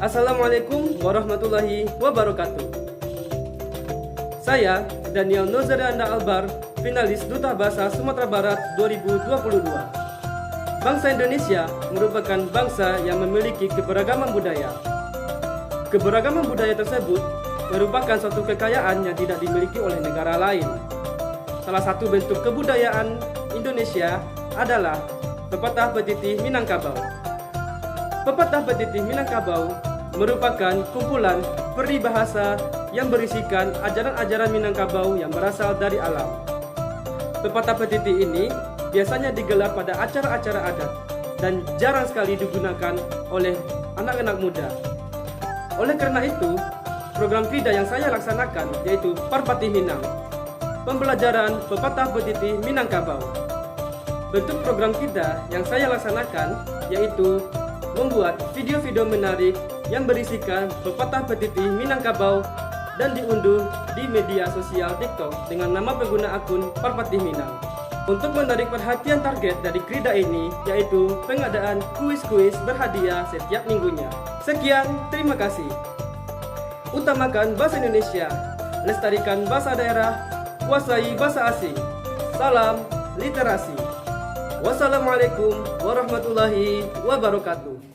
Assalamualaikum warahmatullahi wabarakatuh. Saya Daniel Nozarianda Albar, finalis Duta Bahasa Sumatera Barat 2022. Bangsa Indonesia merupakan bangsa yang memiliki keberagaman budaya. Keberagaman budaya tersebut merupakan suatu kekayaan yang tidak dimiliki oleh negara lain. Salah satu bentuk kebudayaan Indonesia adalah pepatah petitih Minangkabau. Pepatah petitih Minangkabau merupakan kumpulan peribahasa yang berisikan ajaran-ajaran Minangkabau yang berasal dari alam. Pepatah petitih ini biasanya digelar pada acara-acara adat dan jarang sekali digunakan oleh anak-anak muda. Oleh karena itu, program KRIDA yang saya laksanakan yaitu Parpati Minang, pembelajaran pepatah petitih Minangkabau. Bentuk program KRIDA yang saya laksanakan yaitu membuat video-video menarik yang berisikan pepatah petitih Minangkabau dan diunduh di media sosial TikTok dengan nama pengguna akun Parpati Minang. Untuk menarik perhatian target dari KRIDA ini yaitu pengadaan kuis-kuis berhadiah setiap minggunya. Sekian, terima kasih. Utamakan bahasa Indonesia, lestarikan bahasa daerah, kuasai bahasa asing. Salam literasi. Wassalamualaikum warahmatullahi wabarakatuh.